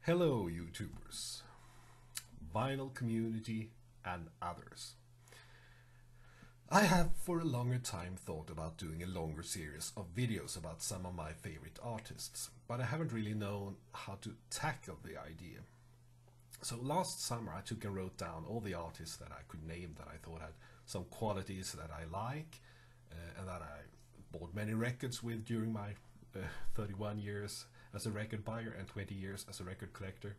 Hello YouTubers, vinyl community and others. I have for a longer time thought about doing a longer series of videos about some of my favorite artists, but I haven't really known how to tackle the idea. So last summer I took and wrote down all the artists that I could name that I thought had some qualities that I like and that I bought many records with during my 31 years as a record buyer and 20 years as a record collector.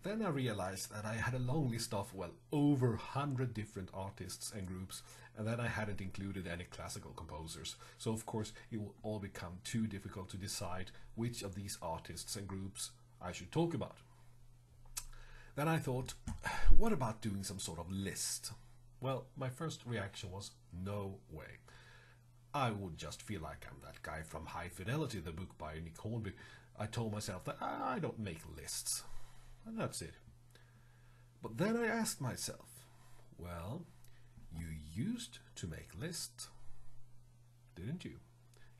Then I realized that I had a long list of, well, over 100 different artists and groups, and then I hadn't included any classical composers. So of course it will all become too difficult to decide which of these artists and groups I should talk about. Then I thought, what about doing some sort of list? Well, my first reaction was, no way. I would just feel like I'm that guy from High Fidelity, the book by Nick Hornby. I told myself that I don't make lists. And that's it. But then I asked myself, well, you used to make lists, didn't you?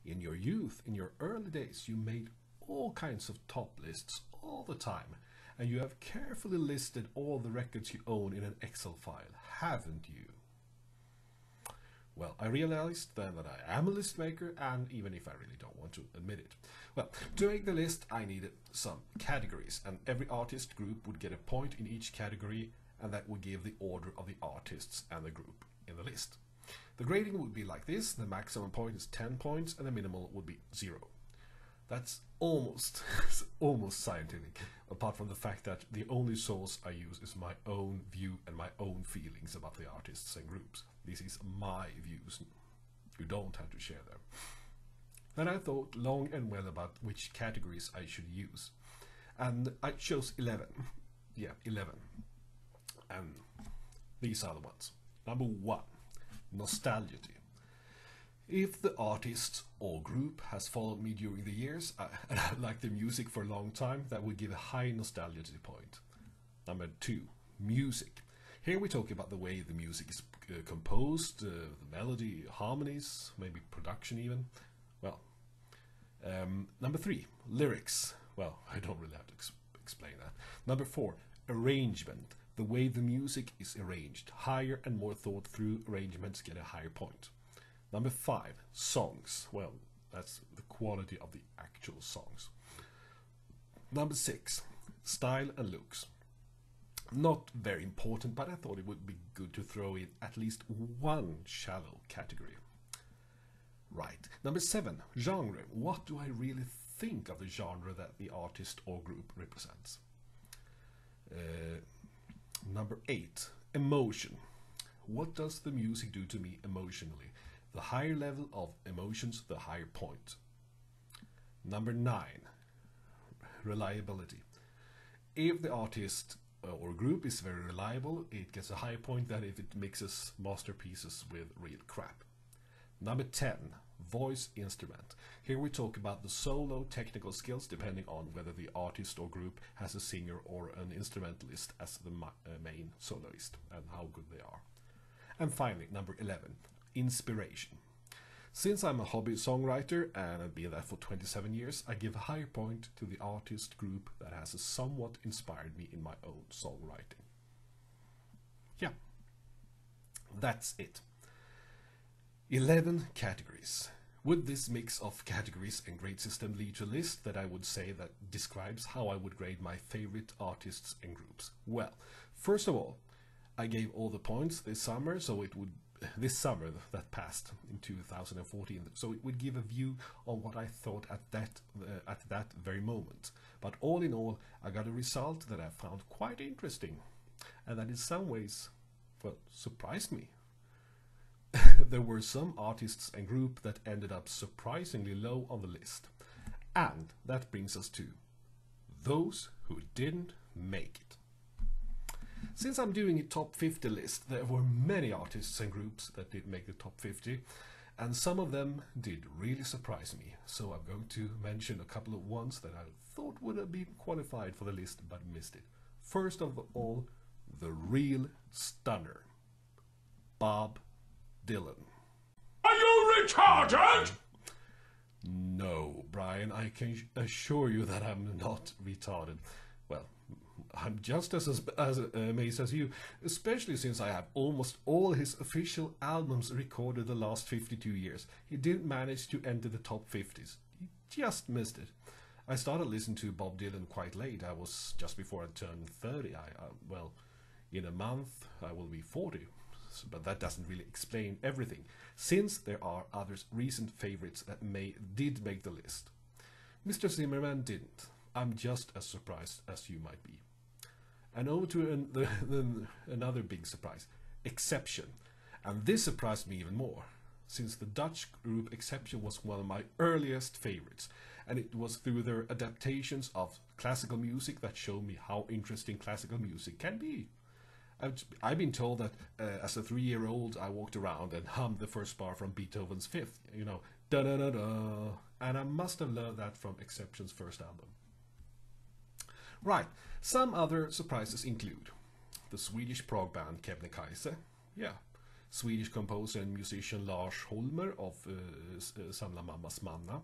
In your youth, in your early days, you made all kinds of top lists all the time. And you have carefully listed all the records you own in an Excel file, haven't you? Well, I realized then that I am a list maker, and even if I really don't want to admit it. Well, to make the list I needed some categories, and every artist group would get a point in each category, and that would give the order of the artists and the group in the list. The grading would be like this: the maximum point is 10 points and the minimal would be 0. That's almost scientific, apart from the fact that the only source I use is my own view and my own feelings about the artists and groups. This is my views. You don't have to share them. Then I thought long and well about which categories I should use. And I chose 11. Yeah, 11. And these are the ones. Number 1, nostalgia. If the artist or group has followed me during the years and I like the music for a long time, that would give a high nostalgia point. Number 2, music. Here we talk about the way the music is composed, the melody, harmonies, maybe production even. Well, number 3, lyrics. Well, I don't really have to explain that. Number 4, arrangement. The way the music is arranged. Higher and more thought through arrangements get a higher point. Number 5, songs. Well, that's the quality of the actual songs. Number 6, style and looks. Not very important, but I thought it would be good to throw in at least one shallow category. Right. Number 7, genre. What do I really think of the genre that the artist or group represents? Number 8, emotion. What does the music do to me emotionally? The higher level of emotions, the higher point. Number 9, reliability. If the artist or group is very reliable, it gets a higher point than if it mixes masterpieces with real crap. Number 10, voice instrument. Here we talk about the solo technical skills depending on whether the artist or group has a singer or an instrumentalist as the main soloist and how good they are. And finally, number 11, inspiration. Since I'm a hobby songwriter and I've been that for 27 years, I give a higher point to the artist group that has somewhat inspired me in my own songwriting. Yeah, that's it. 11 categories. Would this mix of categories and grade system lead to a list that I would say that describes how I would grade my favorite artists and groups? Well, first of all, I gave all the points this summer, so it would this summer that passed in 2014, so it would give a view on what I thought at that very moment. But all in all, I got a result that I found quite interesting, and that in some ways, well, surprised me. There were some artists and group that ended up surprisingly low on the list, and that brings us to those who didn't make it. Since I'm doing a top 50 list, there were many artists and groups that did make the top 50, and some of them did really surprise me. So I'm going to mention a couple of ones that I thought would have been qualified for the list but missed it. First of all, the real stunner, Bob Dylan. Are you retarded? No, Brian, I can assure you that I'm not retarded. Well, I'm just as amazed as you, especially since I have almost all his official albums recorded the last 52 years. He didn't manage to enter the top 50s. He just missed it. I started listening to Bob Dylan quite late. I was just before I turned 30. Well, in a month I will be 40. But that doesn't really explain everything, since there are other recent favorites that did make the list. Mr. Zimmerman didn't. I'm just as surprised as you might be. And over to another big surprise, Exception. And this surprised me even more, since the Dutch group Exception was one of my earliest favorites, and it was through their adaptations of classical music that showed me how interesting classical music can be. I've been told that as a 3-year-old I walked around and hummed the first bar from Beethoven's Fifth, da-da-da-da, and I must have learned that from Exception's first album. Right, some other surprises include the Swedish prog band Kebnekaise, Swedish composer and musician Lars Holmer of Samla Mammas Manna,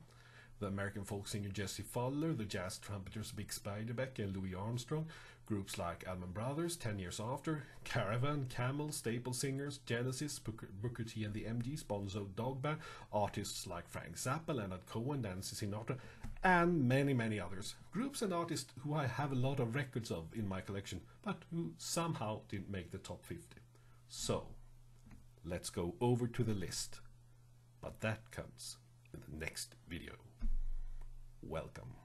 the American folk singer Jesse Fuller, the jazz trumpeters Big Spiderbeck and Louis Armstrong, groups like Allman Brothers, 10 Years After, Caravan, Camel, Staple Singers, Genesis, Booker T and the MGs, Bonzo Dog Band, artists like Frank Zappa, Leonard Cohen, Nancy Sinatra, and many, many others. Groups and artists who I have a lot of records of in my collection, but who somehow didn't make the top 50. So, let's go over to the list. But that comes in the next video. Welcome.